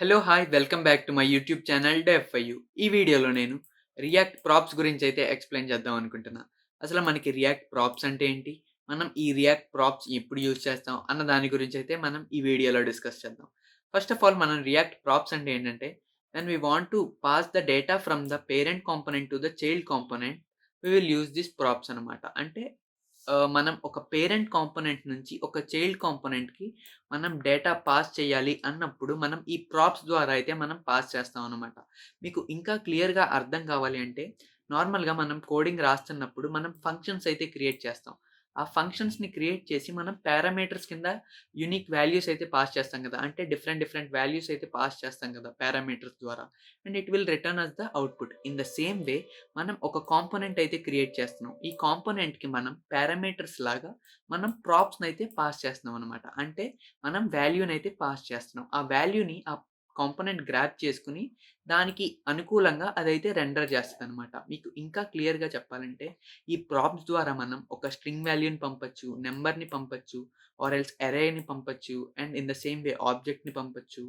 Hello! Hi! Welcome back to my YouTube channel డెఫ్ఐయు. ఈ వీడియోలో నేను రియాక్ట్ ప్రాప్స్ గురించైతే ఎక్స్‌ప్లెయిన్ చేద్దాం అనుకుంటున్నా. అసలు మనకి రియాక్ట్ ప్రాప్స్ అంటే ఏంటి? మనం ఈ రియాక్ట్ ప్రాప్స్ ఎప్పుడు యూజ్ చేస్తాం? అన్న దాని గురించైతే మనం ఈ వీడియోలో డిస్కస్ చేద్దాం. ఫస్ట్ ఆఫ్ ఆల్ మనం రియాక్ట్ ప్రాప్స్ అంటే ఏంటంటే, when we want to pass the data from the parent component to the child component, we will use these props అనమాట. అంటే మనం ఒక పేరెంట్ కాంపోనెంట్ నుంచి ఒక చైల్డ్ కాంపోనెంట్‌కి మనం డేటా పాస్ చేయాలి అన్నప్పుడు మనం ఈ ప్రాప్స్ ద్వారా అయితే మనం పాస్ చేస్తామనమాట. మీకు ఇంకా క్లియర్‌గా అర్థం కావాలి అంటే నార్మల్‌గా మనం కోడింగ్ రాస్తున్నప్పుడు మనం ఫంక్షన్స్ అయితే క్రియేట్ చేస్తాం. ఆ ఫంక్షన్స్‌ని క్రియేట్ చేసి మనం పారామీటర్స్ కింద యూనిక్ వాల్యూస్ అయితే పాస్ చేస్తాం కదా! అంటే డిఫరెంట్ డిఫరెంట్ వాల్యూస్ అయితే పాస్ చేస్తాం కదా! పారామీటర్స్ ద్వారా. And it will return us the output. In the same way మనం ఒక కాంపోనెంట్ అయితే క్రియేట్ చేస్తున్నాం. ఈ కాంపోనెంట్‌కి మనం పారామీటర్స్ లాగా మనం ప్రాప్స్‌నయితే పాస్ చేస్తున్నాం అనమాట. అంటే మనం వాల్యూనైతే పాస్ చేస్తున్నాం. ఆ వాల్యూని ఆ కాంపోనెంట్ గ్రాబ్ చేసుకొని, దానికి అనుకూలంగా అదైతే రెండర్ చేస్తదనమాట. మీకు ఇంకా క్లియర్‌గా చెప్పాలంటే, ఈ ప్రాప్స్ ద్వారా మనం ఒక స్ట్రింగ్ వాల్యూని పంపొచ్చు, నంబర్‌ని పంపొచ్చు, ఆర్ ఎల్స్ అరేని పంపొచ్చు, and in the same way ఆబ్జెక్ట్‌ని పంపొచ్చు.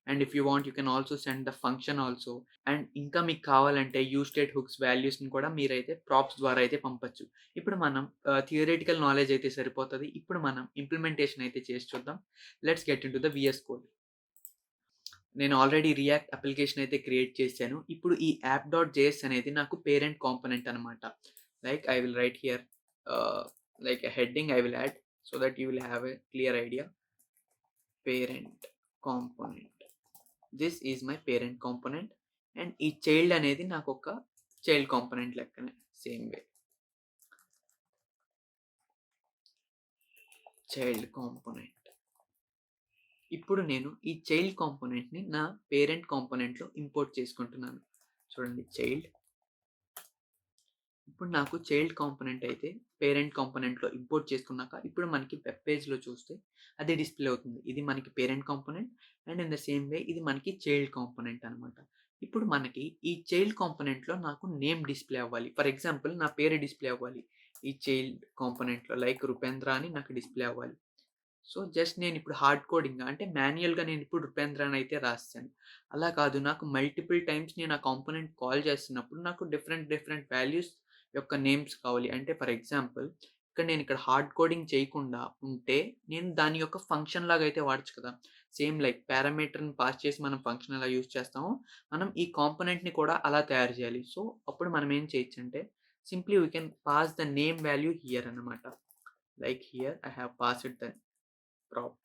And if you want you can also send the function also. And ఇంకా మీకు కావాలంటే యూస్టేట్ హుక్స్ వాల్యూస్‌ని కూడా మీరైతే ప్రాప్స్ ద్వారా అయితే పంపొచ్చు. ఇప్పుడు మనం థియరిటికల్ నాలెడ్జ్ అయితే సరిపోతది. ఇప్పుడు మనం ఇంప్లిమెంటేషన్ అయితే చేసి చూద్దాం. Let's get into the VS code. నేను ఆల్రెడీ రియాక్ట్ అప్లికేషన్ అయితే క్రియేట్ చేశాను. ఇప్పుడు ఈ యాప్ డాట్ జేఎస్ అనేది నాకు పేరెంట్ కాంపోనెంట్ అనమాట. Like I will write here like a heading I will add so that you will have a clear idea. Parent component. This is my parent component. And ఈ child అనేది నాకొక child component లెక్కనే same way. Child component. ఇప్పుడు నేను ఈ child కాంపోనెంట్‌ని నా parent కాంపోనెంట్‌లో import చేసుకుంటున్నాను. చూడండి చైల్డ్. ఇప్పుడు నాకు చైల్డ్ కాంపోనెంట్ అయితే పేరెంట్ కాంపోనెంట్‌లో ఇంపోర్ట్ చేసుకున్నాక ఇప్పుడు మనకి వెబ్ పేజ్‌లో చూస్తే అది డిస్‌ప్లే అవుతుంది. ఇది మనకి parent component and in the same వే ఇది మనకి చైల్డ్ కాంపోనెంట్ అనమాట. ఇప్పుడు మనకి ఈ చైల్డ్ కాంపోనెంట్‌లో నాకు నేమ్ డిస్‌ప్లే అవ్వాలి. ఫర్ ఎగ్జాంపుల్ నా పేరు డిస్‌ప్లే అవ్వాలి. ఈ చైల్డ్ కాంపోనెంట్‌లో లైక్ రూపేంద్ర అని నాకు డిస్‌ప్లే అవ్వాలి. సో, జస్ట్ నేనిప్పుడు హార్డ్ కోడింగ్‌గా అంటే మాన్యుయల్‌గా నేనిప్పుడు 'రూపేంద్ర' అని అయితే రాసేసాను. అలా కాదు నాకు మల్టిపుల్ టైమ్స్ నేను ఆ కాంపోనెంట్ కాల్ చేస్తున్నప్పుడు నాకు డిఫరెంట్ డిఫరెంట్ వాల్యూస్ యొక్క నేమ్స్ కావాలి. అంటే ఫర్ ఎగ్జాంపుల్ ఇక్కడ హార్డ్ కోడింగ్ చేయకుండా ఉంటే నేను దాని యొక్క ఫంక్షన్ లాగా అయితే వాడొచ్చు కదా! సేమ్ లైక్ పారామీటర్‌ని పాస్ చేసి మనం ఫంక్షన్ ఎలా యూజ్ చేస్తామో, మనం ఈ కాంపోనెంట్‌ని కూడా అలా తయారు చేయాలి. సో, అప్పుడు మనం ఏం చేయొచ్చంటే simply we can pass the name value here అన్నమాట. Like here I have passed the prop.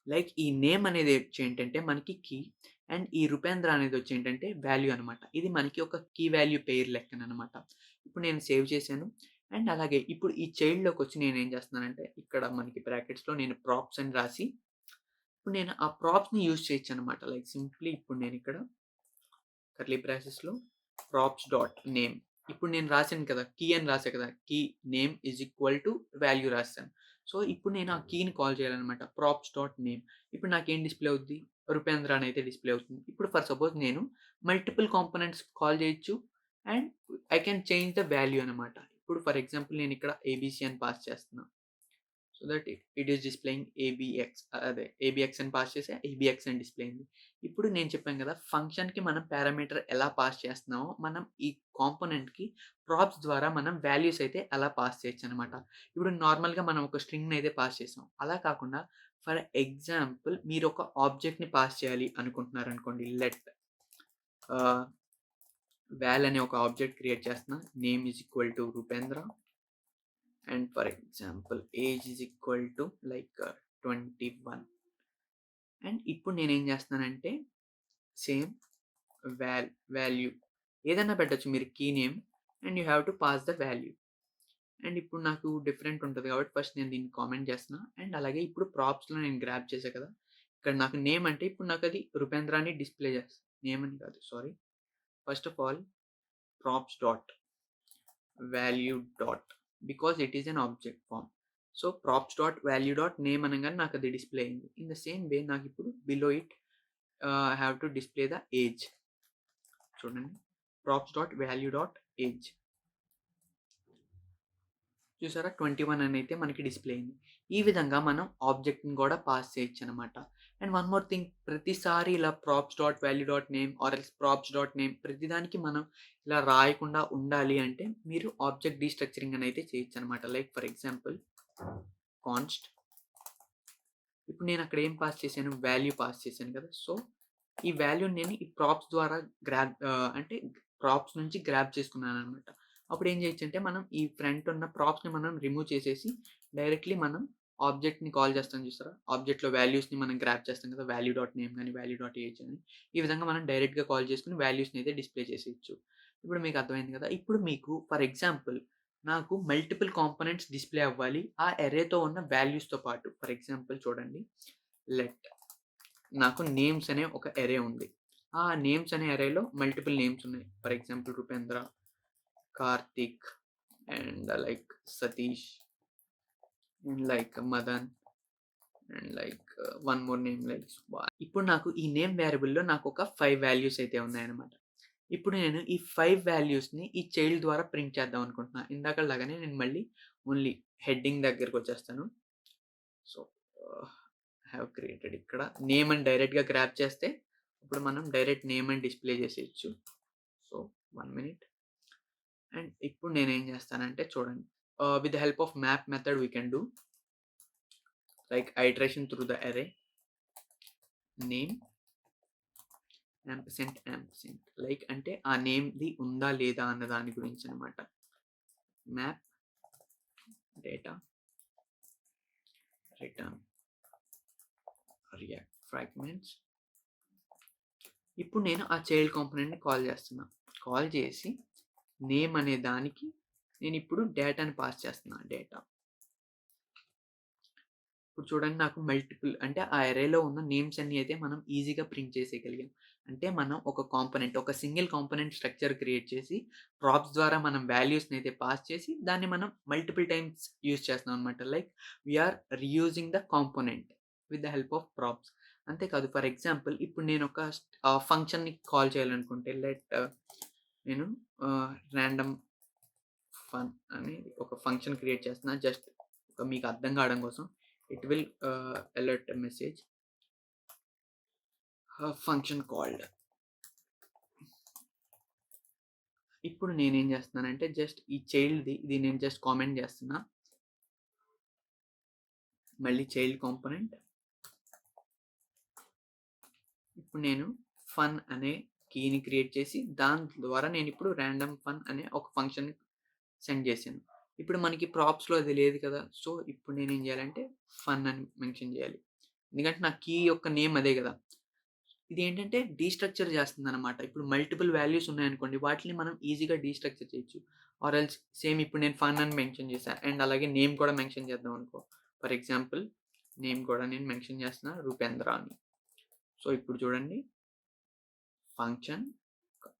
Like ఈ నేమ్ అనేది వచ్చి ఏంటంటే మనకి కీ అండ్ ఈ రూపేంద్ర అనేది వచ్చి ఏంటంటే వాల్యూ అనమాట. ఇది మనకి ఒక కీ వాల్యూ పెయిర్ లెక్కననమాట. ఇప్పుడు నేను సేవ్ చేశాను. అండ్ అలాగే ఇప్పుడు ఈ చైల్డ్‌లోకొచ్చి నేనేం చేస్తున్నానంటే ఇక్కడ మనకి బ్రాకెట్స్‌లో నేను ప్రాప్స్ అని రాసి ఇప్పుడు నేను ఆ ప్రాప్స్‌ని యూజ్ చేయొచ్చనమాట. లైక్ సింప్లీ ఇప్పుడు నేనిక్కడ కర్లీ బ్రాసెస్‌లో ప్రాప్స్ డాట్ నేమ్. ఇప్పుడు నేను రాసాను కదా! కీ అని రాసా కదా! Key name is equal to value రాసాను. సో, ఇప్పుడు నేను ఆ కీని కాల్ చేయాలనమాట. Props dot name. ఇప్పుడు నాకేం డిస్‌ప్లే అవుద్ది? రూపేంద్ర అని అయితే డిస్‌ప్లే అవుతుంది. ఇప్పుడు ఫర్ సపోజ్ నేను మల్టిపుల్ కాంపోనెంట్స్ కాల్ చేయొచ్చు. And I can change the value అనమాట. ఇప్పుడు ఫర్ ఎగ్జాంపుల్ నేనిక్కడ ఏబీసీ అని పాస్ చేస్తున్నా. So that it is displaying ABX అదే ఏబీఎక్స్ అని పాస్ చేసా. ఏబీఎక్స్ అని డిస్‌ప్లే అయింది. ఇప్పుడు నేను చెప్పాను కదా! ఫంక్షన్‌కి మనం పారామీటర్ ఎలా పాస్ చేస్తున్నామో, మనం ఈ కాంపోనెంట్‌కి ప్రాప్స్ ద్వారా మనం వాల్యూస్ అయితే అలా పాస్ చేయొచ్చనమాట. ఇప్పుడు నార్మల్‌గా మనం ఒక స్ట్రింగ్‌ని అయితే పాస్ చేసాం. అలా కాకుండా ఫర్ ఎగ్జాంపుల్ మీరొక ఆబ్జెక్ట్‌ని పాస్ చేయాలి అనుకుంటున్నారనుకోండి. ఆహ్, వాల్ అనే ఒక ఆబ్జెక్ట్ క్రియేట్ చేస్తున్నా. Name is equal to Rupendra. And for example age is equal to like 21. And ఇప్పుడు నేనేం చేస్తున్నానంటే సేమ్ వాల్యూ ఏదైనా పెట్టొచ్చు మీరు key name and you have to pass the value. And ఇప్పుడు నాకు డిఫరెంట్ ఉంటది కాబట్టి ఫస్ట్ నేను దీన్ని కామెంట్ చేస్తున్నా. అండ్ అలాగే ఇప్పుడు ప్రాప్స్‌లో నేను గ్రాబ్ చేశా కదా! ఇక్కడ నాకు నేమ్ అంటే ఇప్పుడు నాకది రూపేంద్ర అని డిస్‌ప్లే చేస్తది. నేమ్ అని కాదు sorry. First of all props dot value dot because it is an object form. So, props dot value dot name అనంగానే నాకది డిస్‌ప్లే అయింది. ఇన్ ద సేమ్ వే నాకిప్పుడు below it I have to display the age. చూడండి. Props dot value dot age. చూసారా 21 అని అయితే మనకి display అయింది. ఈ విధంగా మనం ఆబ్జెక్ట్‌ని కూడా పాస్ చేయొచ్చనమాట. అండ్ వన్ మోర్ థింగ్, ప్రతిసారి ఇలా props dot value dot name or else props dot name ప్రతిదానికి మనం ఇలా రాయకుండా ఉండాలి అంటే మీరు ఆబ్జెక్ట్ డీస్ట్రక్చరింగ్ అని అయితే చేయొచ్చనమాట. లైక్ ఫర్ ఎగ్జాంపుల్ కాన్స్ట్, ఇప్పుడు నేను అక్కడ ఏం పాస్ చేశాను? వాల్యూ పాస్ చేశాను కదా! సో, ఈ వాల్యూని నేను ఈ ప్రాప్స్ ద్వారా అంటే ప్రాప్స్ నుంచి గ్రాబ్ చేసుకున్నాననమాట. అప్పుడు ఏం చేయొచ్చంటే మనం ఈ ఫ్రంట్ ఉన్న ప్రాప్స్‌ని మనం రిమూవ్ చేసేసి డైరెక్ట్‌లీ మనం ఆబ్జెక్ట్‌ని కాల్ చేస్తాం చూసారా? ఆబ్జెక్ట్‌లో వాల్యూస్‌ని మనం గ్రాబ్ చేస్తాం కదా! వాల్యూ డాట్ నేమ్ గాని, వాల్యూ డాట్ ఏజ్ అని. ఈ విధంగా మనం డైరెక్ట్‌గా కాల్ చేసుకొని వాల్యూస్‌ని అయితే డిస్‌ప్లే చేసేయొచ్చు. ఇప్పుడు మీకు అర్థమైంది కదా! ఇప్పుడు మీకు ఫర్ ఎగ్జాంపుల్ నాకు మల్టిపుల్ కాంపోనెంట్స్ డిస్‌ప్లే అవ్వాలి. ఆ అర్రేతో ఉన్న వాల్యూస్‌తో పాటు. ఫర్ ఎగ్జాంపుల్ చూడండి. లెట్ నాకు నేమ్స్ అనే ఒక అర్రే ఉంది. ఆ నేమ్స్ అనే అర్రేలో మల్టిపుల్ నేమ్స్ ఉన్నాయి. For example Rupendra, Karthik and like Satish and like Madan and like one more name like Subba. ఇప్పుడు నాకు ఈ నేమ్ వేరియబుల్‌లో నాకు ఒక 5 వాల్యూస్ అయితే ఉన్నాయన్నమాట. ఇప్పుడు నేను ఈ 5 వాల్యూస్‌ని ఈ చైల్డ్ ద్వారా ప్రింట్ చేద్దాం అనుకుంటున్నా. ఇందాకలాగానే నేను మళ్ళీ ఓన్లీ హెడ్డింగ్ దగ్గరకొచ్చేస్తాను. సో, హావ్ క్రియేటెడ్ ఇక్కడ నేమ్ అని డైరెక్ట్‌గా గ్రాబ్ చేస్తే ఇప్పుడు మనం డైరెక్ట్ నేమ్ అని డిస్‌ప్లే చేసేయొచ్చు. So, 1 minute. అండ్ ఇప్పుడు నేనేం చేస్తానంటే చూడండి. With the help of map method we can do like iteration through the array name ampersand ampersand like అంటే ఆ నేమ్‌ది ఉందా లేదా అన్న దాని గురించి అన్నమాట. Map data return React fragments. ఇప్పుడు నేను ఆ చైల్డ్ కాంపోనెంట్‌ని కాల్ చేస్తున్నా. కాల్ చేసి నేమ్ అనే దానికి నేనిప్పుడు డేటాని పాస్ చేస్తున్నా. డేటా. ఇప్పుడు చూడండి నాకు మల్టిపుల్ అంటే ఆ అర్రేలో ఉన్న నేమ్స్ అన్నీ అయితే మనం ఈజీగా ప్రింట్ చేసేయగలిగాం. అంటే మనం ఒక కాంపోనెంట్, ఒక సింగిల్ కాంపోనెంట్ స్ట్రక్చర్ క్రియేట్ చేసి ప్రాప్స్ ద్వారా మనం వాల్యూస్‌ని అయితే పాస్ చేసి దాన్ని మనం మల్టిపుల్ టైమ్స్ యూజ్ చేస్తున్నాం అనమాట. Like we are reusing the component with the help of props. అంతేకాదు ఫర్ ఎగ్జాంపుల్ ఇప్పుడు నేను ఒక ఫంక్షన్‌ని కాల్ చేయాలనుకుంటే నేను రాండమ్ ఫన్ అని ఒక ఫంక్షన్ క్రియేట్ చేస్తున్నా. జస్ట్ మీకు అర్థం కావడం కోసం. It will alert message function called. ఇప్పుడు నేనేం చేస్తున్నానంటే జస్ట్ ఈ చైల్డ్‌ది ఇది నేను జస్ట్ కామెంట్ చేస్తున్నా. మళ్ళీ చైల్డ్ కాంపోనెంట్. ఇప్పుడు నేను ఫన్ అనే కీని క్రియేట్ చేసి దాని ద్వారా నేనిప్పుడు రాండమ్ ఫన్ అనే ఒక ఫంక్షన్‌ని సెండ్ చేశాను. ఇప్పుడు మనకి ప్రాప్స్‌లో అది లేదు కదా! సో, ఇప్పుడు నేనేం చేయాలంటే ఫన్ అని మెన్షన్ చేయాలి. ఎందుకంటే నా కీ యొక్క నేమ్ అదే కదా! ఇదేంటంటే డీస్ట్రక్చర్ చేస్తుందనమాట. ఇప్పుడు మల్టిపుల్ వాల్యూస్ ఉన్నాయనుకోండి, వాటిని మనం ఈజీగా డీస్ట్రక్చర్ చేయొచ్చు. ఆర్ ఎల్స్ సేమ్ ఇప్పుడు నేను ఫన్ అని మెన్షన్ చేశా. అండ్ అలాగే నేమ్ కూడా మెన్షన్ చేద్దాం అనుకో. ఫర్ ఎగ్జాంపుల్ నేమ్ కూడా నేను మెన్షన్ చేస్తున్నా రూపేంద్ర అని. సో, ఇప్పుడు చూడండి ఫంక్షన్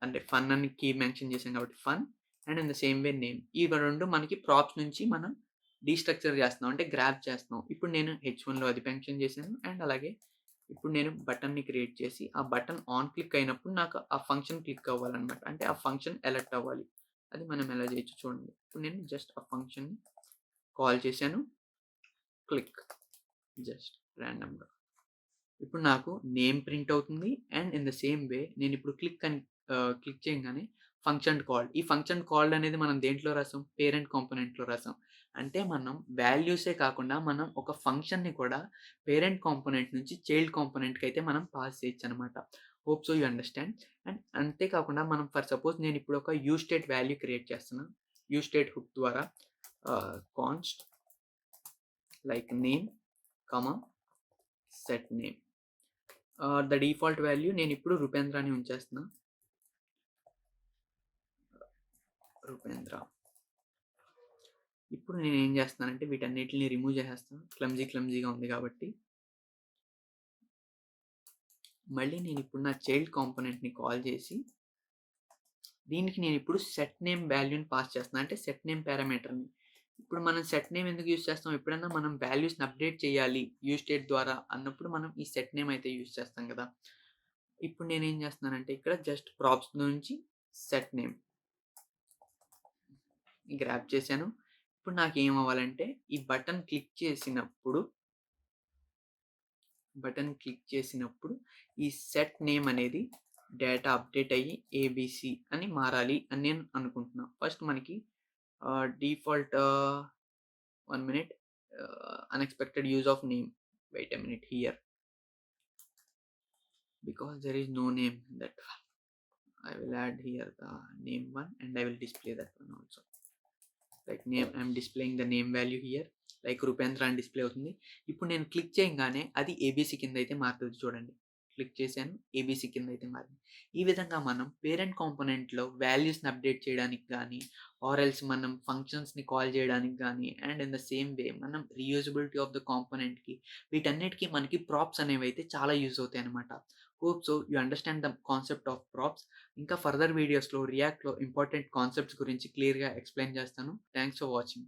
అంటే ఫన్ అని కీ మెన్షన్ చేశాం కాబట్టి fun and in the same way name. ఇవి 2 మనకి ప్రాప్స్ నుంచి మనం డీస్ట్రక్చర్ చేస్తున్నాం. అంటే గ్రాబ్ చేస్తున్నాం. ఇప్పుడు నేను హెచ్1లో అది మెన్షన్ చేశాను. అండ్ అలాగే ఇప్పుడు నేను బటన్‌ని క్రియేట్ చేసి ఆ బటన్ ఆన్ క్లిక్ అయినప్పుడు నాకు ఆ ఫంక్షన్ క్లిక్ అవ్వాలన్నమాట. అంటే ఆ ఫంక్షన్ అలర్ట్ అవ్వాలి. అది మనం ఎలా చేయొచ్చు చూడండి. ఇప్పుడు నేను జస్ట్ ఆ ఫంక్షన్‌ని కాల్ చేశాను. క్లిక్ జస్ట్ రాండమ్‌గా. ఇప్పుడు నాకు నేమ్ ప్రింట్ అవుతుంది. And in the same way నేనిప్పుడు క్లిక్ చేయంగానే ఫంక్షన్ కాల్డ్. ఈ ఫంక్షన్ కాల్డ్ అనేది మనం దేంట్లో రాసాం? పేరెంట్ కాంపోనెంట్‌లో రాసాం. అంటే మనం వాల్యూసే కాకుండా మనం ఒక ఫంక్షన్‌ని కూడా పేరెంట్ కాంపోనెంట్ నుంచి చైల్డ్ కాంపోనెంట్‌కైతే మనం పాస్ చేయొచ్చనమాట. Hope so you understand. And అంతే కాకుండా మనం ఫర్ సపోజ్ నేనిప్పుడు ఒక యూస్టేట్ వాల్యూ క్రియేట్ చేస్తున్నా. యూస్టేట్ హుక్ ద్వారా const like name, set name. The default value నేనిప్పుడు రూపేంద్ర అని ఉంచేస్తున్నా. రూపేంద్ర. ఇప్పుడు నేనేం చేస్తున్నానంటే వీటన్నిటిని రిమూవ్ చేసేస్తాను. క్లమ్జీగా ఉంది కాబట్టి. మళ్ళీ నేనిప్పుడు నా చైల్డ్ కాంపోనెంట్‌ని కాల్ చేసి దీనికి నేనిప్పుడు సెట్ నేమ్ వాల్యూని పాస్ చేస్తున్నా. అంటే సెట్ నేమ్ పారామీటర్‌ని. ఇప్పుడు మనం సెట్ నేమ్ ఎందుకు యూజ్ చేస్తాం? ఎప్పుడన్నా మనం వాల్యూస్‌ని అప్డేట్ చేయాలి యూస్టేట్ ద్వారా అన్నప్పుడు మనం ఈ సెట్ నేమ్ అయితే యూజ్ చేస్తాం కదా! ఇప్పుడు నేనేం చేస్తున్నానంటే ఇక్కడ జస్ట్ ప్రాప్స్ నుంచి సెట్ నేమ్ గ్రాబ్ చేశాను. ఇప్పుడు నాకేమవ్వాలంటే ఈ బటన్ క్లిక్ చేసినప్పుడు బటన్ క్లిక్ చేసినప్పుడు ఈ సెట్ నేమ్ అనేది డేటా అప్డేట్ అయ్యి ఏబీసీ అని మారాలి అని నేను అనుకుంటున్నా. ఫస్ట్ మనకి default 1 minute unexpected use of name. Wait a minute here. Because there is no name that I will add here the name one and I will display that one also. Like name, I'm displaying the name value here. Like Rupendra అని display అవుతుంది. ఇప్పుడు నేను click చేయంగానే అది ABC కింద అయితే మారుతుంది చూడండి. క్లిక్ చేశాను, ఏబీసీ కింద అయితే మారింది. ఈ విధంగా మనం పేరెంట్ కాంపోనెంట్‌లో వాల్యూస్‌ని అప్డేట్ చేయడానికి గానీ, ఆర్ ఎల్స్ మనం ఫంక్షన్స్‌ని కాల్ చేయడానికి గానీ, and in the same way మనం రీయూజబిలిటీ ఆఫ్ ద కాంపోనెంట్‌కి వీటన్నిటికి మనకి ప్రాప్స్ అనేవైతే చాలా యూజ్ అవుతాయన్నమాట. Hope so you understand the concept of props. ఇంకా ఫర్దర్ వీడియోస్‌లో రియాక్ట్‌లో ఇంపార్టెంట్ కాన్సెప్ట్స్ గురించి క్లియర్‌గా ఎక్స్‌ప్లెయిన్ చేస్తాను. Thanks for watching.